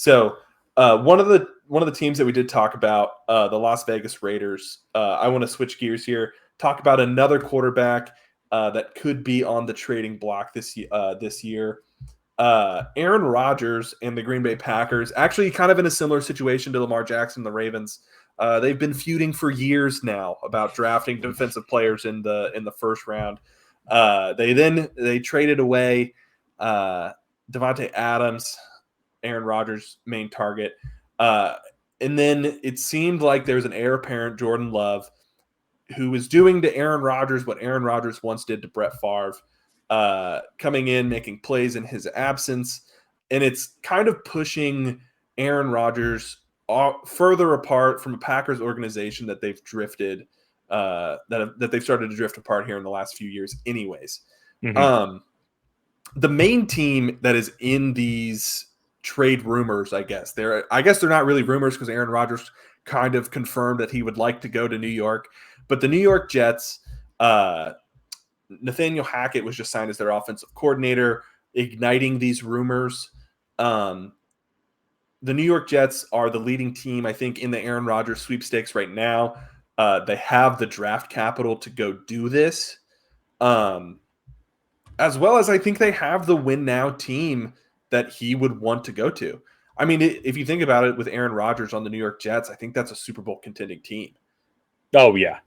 So one of the teams that we did talk about, the Las Vegas Raiders. I want to switch gears here. Talk about another quarterback that could be on the trading block this year. Aaron Rodgers and the Green Bay Packers, actually kind of in a similar situation to Lamar Jackson, the Ravens. They've been feuding for years now about drafting defensive players in the first round. They traded away Davante Adams, Aaron Rodgers' main target. And then it seemed like there's an heir apparent, Jordan Love, who was doing to Aaron Rodgers what Aaron Rodgers once did to Brett Favre, coming in, making plays in his absence. And it's kind of pushing Aaron Rodgers further apart from a Packers organization that they've drifted, that they've started to drift apart here in the last few years anyways. Mm-hmm. The main team that is in these trade rumors, I guess they're not really rumors because Aaron Rodgers kind of confirmed that he would like to go to New York, but the New York Jets, Nathaniel Hackett was just signed as their offensive coordinator, igniting these rumors. The New York Jets are the leading team, I think, in the Aaron Rodgers sweepstakes right now. They have the draft capital to go do this, as well as I think they have the win now team that he would want to go to. I mean, if you think about it, with Aaron Rodgers on the New York Jets, I think that's a Super Bowl contending team. Oh, yeah.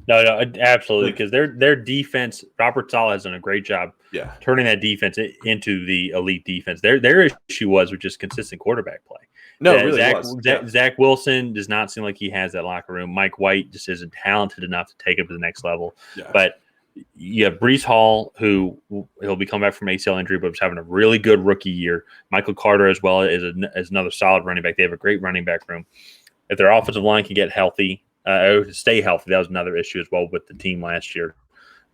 No, absolutely, because their defense, Robert Saleh has done a great job turning that defense into the elite defense. Their issue was with just consistent quarterback play. No, it really was. Zach Wilson does not seem like he has that locker room. Mike White just isn't talented enough to take him to the next level. Yeah. But you have Breece Hall, who he'll be coming back from ACL injury, but was having a really good rookie year. Michael Carter as well is another solid running back. They have a great running back room. If their offensive line can get healthy, stay healthy, that was another issue as well with the team last year.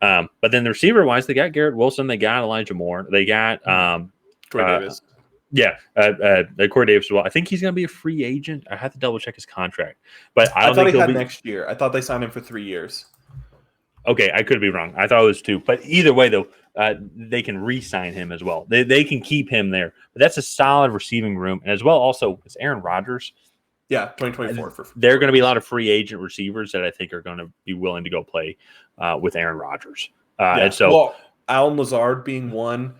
But then the receiver-wise, they got Garrett Wilson, they got Elijah Moore, they got Corey Davis. Corey Davis as well. I think he's going to be a free agent. I have to double-check his contract. But I thought he had next year. I thought they signed him for 3 years. Okay, I could be wrong. I thought it was 2. But either way, though, they can re-sign him as well. They can keep him there. But that's a solid receiving room. And as well, also, it's Aaron Rodgers. Yeah, 2024. There are going to be a lot of free agent receivers that I think are going to be willing to go play with Aaron Rodgers. And so, Allen Lazard being one.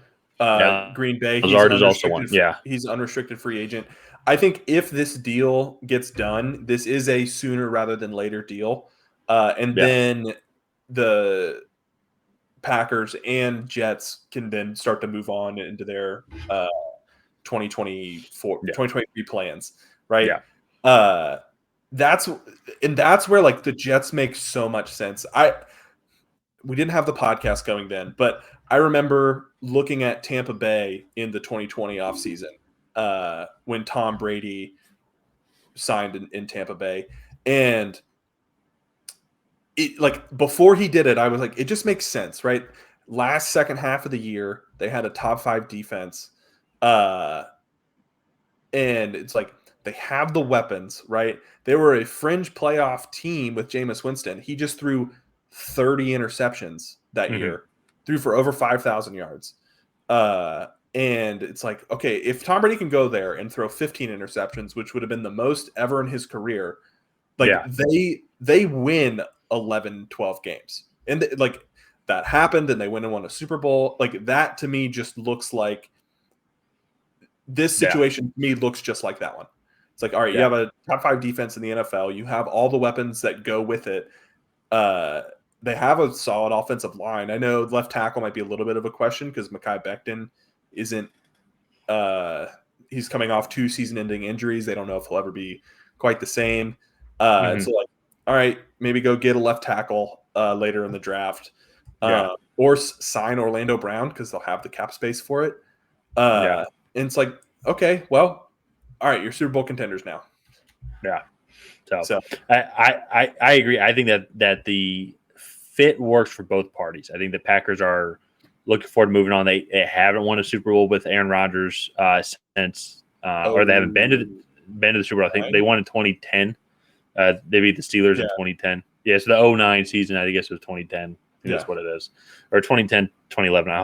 Green Bay. Lazard is also one. Yeah. He's an unrestricted free agent. I think if this deal gets done, this is a sooner rather than later deal. Then the Packers and Jets can then start to move on into their 2023 plans, right? Yeah. That's where like the Jets make so much sense. We didn't have the podcast going then, but I remember looking at Tampa Bay in the 2020 offseason when Tom Brady signed in Tampa Bay. And before he did it, I was like, it just makes sense, right? Last second half of the year, they had a top 5 defense. And it's like they have the weapons, right? They were a fringe playoff team with Jameis Winston. He just threw 30 interceptions that year, threw for over 5,000 yards. And it's like, okay, if Tom Brady can go there and throw 15 interceptions, which would have been the most ever in his career, they win 11, 12 games. And that happened, and they went and won a Super Bowl. Like that to me just looks like this situation to me looks just like that one. It's like, all right, you have a top 5 defense in the NFL. You have all the weapons that go with it. They have a solid offensive line. I know left tackle might be a little bit of a question because Mekhi Becton isn't he's coming off 2 season-ending injuries. They don't know if he'll ever be quite the same. So all right, maybe go get a left tackle later in the draft, or sign Orlando Brown because they'll have the cap space for it. And it's like, okay, well, all right, you're Super Bowl contenders now. Yeah. So I agree. I think that the fit works for both parties. I think the Packers are looking forward to moving on. They haven't won a Super Bowl with Aaron Rodgers since, or they haven't been to the Super Bowl. I think they won in 2010. They beat the Steelers in 2010. Yeah, so the 09 season, I guess it was 2010. I think that's what it is. Or 2010, 2011. I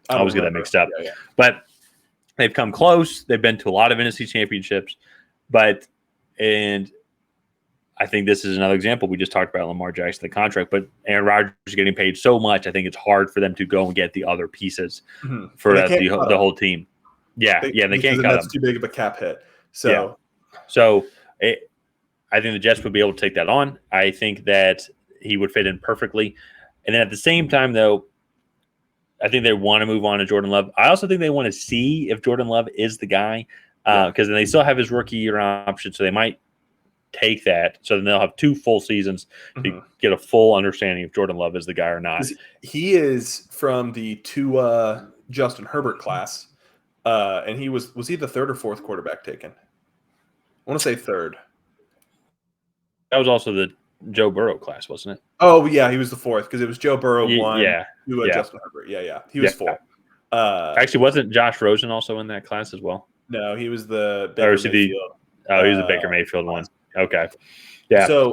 always get that mixed up. But They've come close. They've been to a lot of NFC championships, and I think this is another example. We just talked about Lamar Jackson, the contract, but Aaron Rodgers is getting paid so much. I think it's hard for them to go and get the other pieces for the whole team. Yeah, they can't cut that's too big of a cap hit. So, I think the Jets would be able to take that on. I think that he would fit in perfectly. And then at the same time, though, I think they want to move on to Jordan Love. I also think they want to see if Jordan Love is the guy because then they still have his rookie year option, so they might take that. So then they'll have 2 full seasons to get a full understanding if Jordan Love is the guy or not. He is from the Tua Justin Herbert class, and he was he the 3rd or 4th quarterback taken? I want to say 3rd. That was also the Joe Burrow class, wasn't it? Oh, yeah, he was the 4th because it was Joe Burrow 1, Justin Herbert. Yeah. He was 4th. Actually, wasn't Josh Rosen also in that class as well? No, he was the Baker Mayfield. He was the Baker Mayfield one. Okay. Yeah. So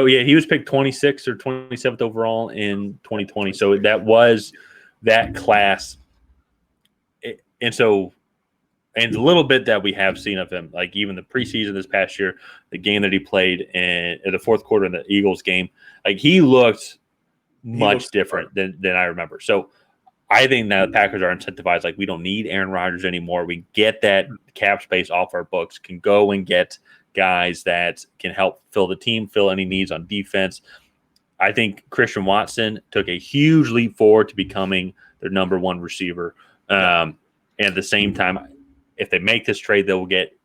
he was picked 26th or 27th overall in 2020. So that was that class. And the little bit that we have seen of him, like even the preseason this past year, the game that he played in the 4th quarter in the Eagles game, like he looked much different than I remember. So I think that the Packers are incentivized. Like we don't need Aaron Rodgers anymore. We get that cap space off our books, can go and get guys that can help fill the team, fill any needs on defense. I think Christian Watson took a huge leap forward to becoming their number 1 receiver. And at the same time, if they make this trade, they will get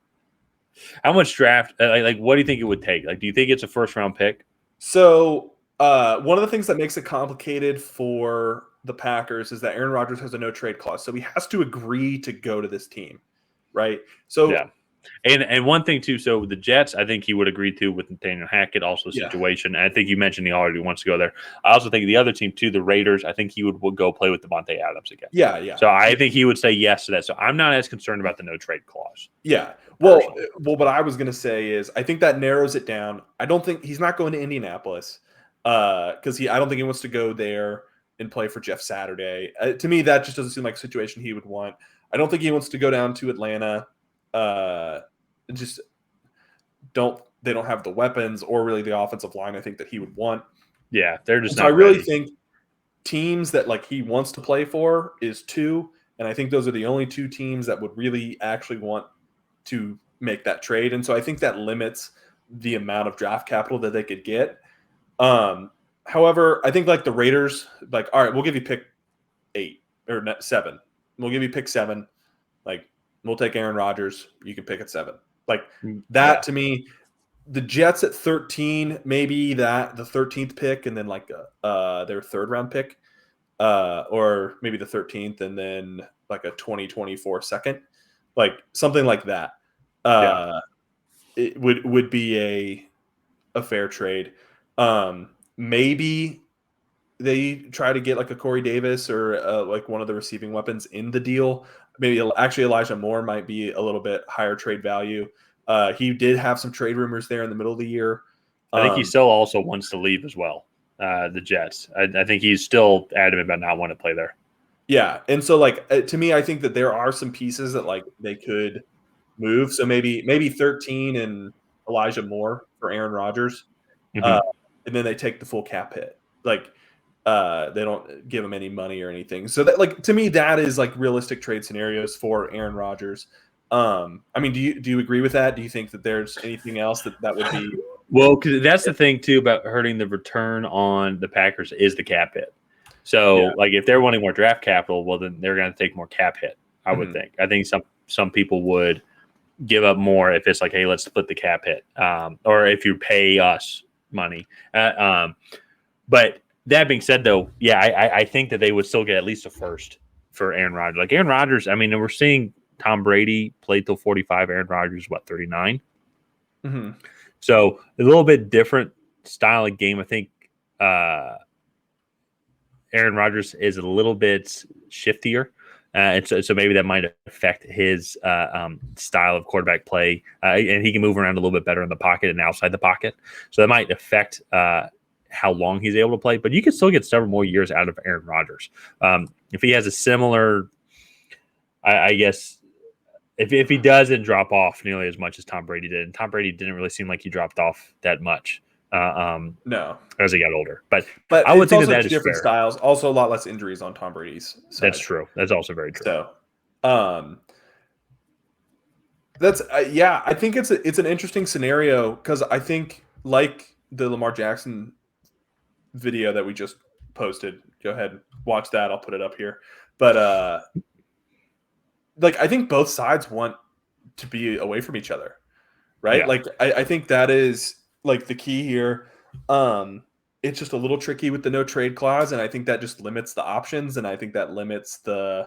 how much draft? Like, what do you think it would take? Like, do you think it's a 1st-round pick? So, one of the things that makes it complicated for the Packers is that Aaron Rodgers has a no trade clause, so he has to agree to go to this team, right? So, and one thing too. So the Jets, I think he would agree to with Nathaniel Hackett, also situation. And I think you mentioned he already wants to go there. I also think the other team too, the Raiders. I think he would go play with Davante Adams again. Yeah. So I think he would say yes to that. So I'm not as concerned about the no trade clause. Yeah. Well, what I was going to say is I think that narrows it down. I don't think he's not going to Indianapolis because I don't think he wants to go there and play for Jeff Saturday. To me, that just doesn't seem like a situation he would want. I don't think he wants to go down to Atlanta. They don't have the weapons or really the offensive line I think that he would want. Yeah, they're just not I really think teams that like he wants to play for is 2, and I think those are the only 2 teams that would really actually want to make that trade. And so I think that limits the amount of draft capital that they could get. However, I think like the Raiders, like, all right, we'll give you pick 8 or 7. We'll give you pick 7. Like, we'll take Aaron Rodgers. You can pick at 7. Like that to me, the Jets at 13, maybe that the 13th pick and then like their 3rd round pick, or maybe the 13th and then like a 2024 second, like something like that. It would be a fair trade. Maybe they try to get like a Corey Davis or like one of the receiving weapons in the deal. Maybe actually Elijah Moore might be a little bit higher trade value. He did have some trade rumors there in the middle of the year. I think he still also wants to leave as well, the Jets. I think he's still adamant about not wanting to play there. Yeah, and so like to me, I think that there are some pieces that like they could move. So maybe 13 and Elijah Moore for Aaron Rodgers, and then they take the full cap hit. Like they don't give him any money or anything. So that like to me, that is like realistic trade scenarios for Aaron Rodgers. I mean, do you agree with that? Do you think that there's anything else that would be? Well, because that's the thing too about hurting the return on the Packers is the cap hit. So, like, if they're wanting more draft capital, well, then they're going to take more cap hit. I would think. I think some people would give up more if it's like, hey, let's split the cap hit, or if you pay us money. But that being said, though, I think that they would still get at least a first for Aaron Rodgers. Like Aaron Rodgers, I mean, we're seeing Tom Brady play till 45. Aaron Rodgers, 39? So a little bit different style of game. I think Aaron Rodgers is a little bit shiftier. And so maybe that might affect his style of quarterback play. And he can move around a little bit better in the pocket and outside the pocket. So that might affect how long he's able to play. But you can still get several more years out of Aaron Rodgers. If he has a similar I guess if he doesn't drop off nearly as much as Tom Brady did, and Tom Brady didn't really seem like he dropped off that much No, as he got older. But but I would it's think also that two is different fair. styles. Also, a lot less injuries on Tom Brady's side. That's true. That's also very true. So, that's yeah. I think it's an interesting scenario because I think like the Lamar Jackson video that we just posted. Go ahead and watch that. I'll put it up here. But like I think both sides want to be away from each other, right? Yeah. Like I think that is like the key here. It's just a little tricky with the no trade clause, and I think that just limits the options, and I think that limits the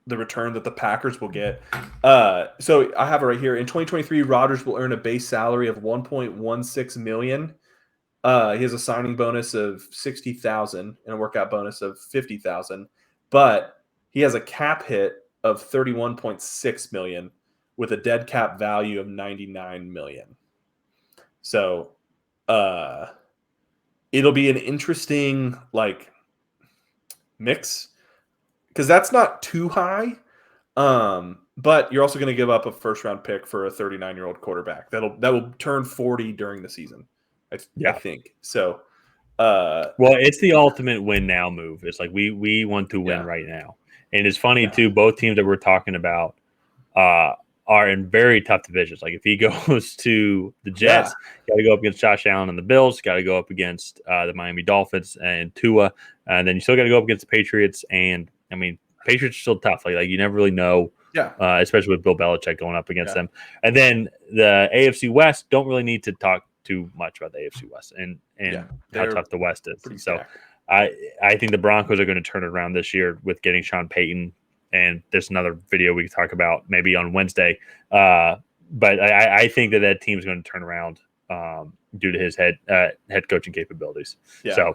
return that the Packers will get. So I have it right here. In 2023, Rodgers will earn a base salary of $1.16 million. He has a signing bonus of $60,000 and a workout bonus of $50,000, but he has a cap hit of $31.6 million with a dead cap value of $99 million. So, it'll be an interesting mix because that's not too high. But you're also going to give up a first round pick for a 39-year-old quarterback that will turn 40 during the season. I think so. Well, it's the ultimate win now move. It's like we want to win right now, and it's funny too. Both teams that we're talking about are in very tough divisions. Like if he goes to the Jets, got to go up against Josh Allen and the Bills. Got to go up against the Miami Dolphins and Tua, and then you still got to go up against the Patriots. And I mean, Patriots are still tough. Like you never really know. Especially with Bill Belichick going up against them. And then the AFC West don't really need to talk too much about the AFC West and how tough the West is. So I think the Broncos are going to turn it around this year with getting Sean Payton. And there's another video we can talk about maybe on Wednesday. But I think that team is going to turn around due to his head coaching capabilities. So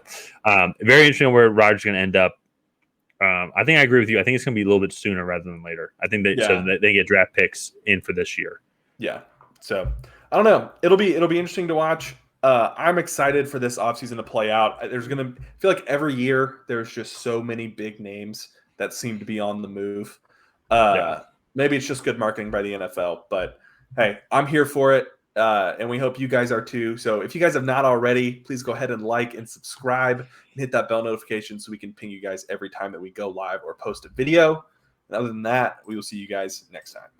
very interesting where Rodgers is going to end up. I think I agree with you. I think it's going to be a little bit sooner rather than later. I think so that they get draft picks in for this year. Yeah. So I don't know. It'll be interesting to watch. I'm excited for this offseason to play out. There's going to feel like every year there's just so many big names that seem to be on the move. Maybe it's just good marketing by the NFL, but hey, I'm here for it. And we hope you guys are too. So if you guys have not already, please go ahead and like and subscribe and hit that bell notification so we can ping you guys every time that we go live or post a video. And other than that, we will see you guys next time.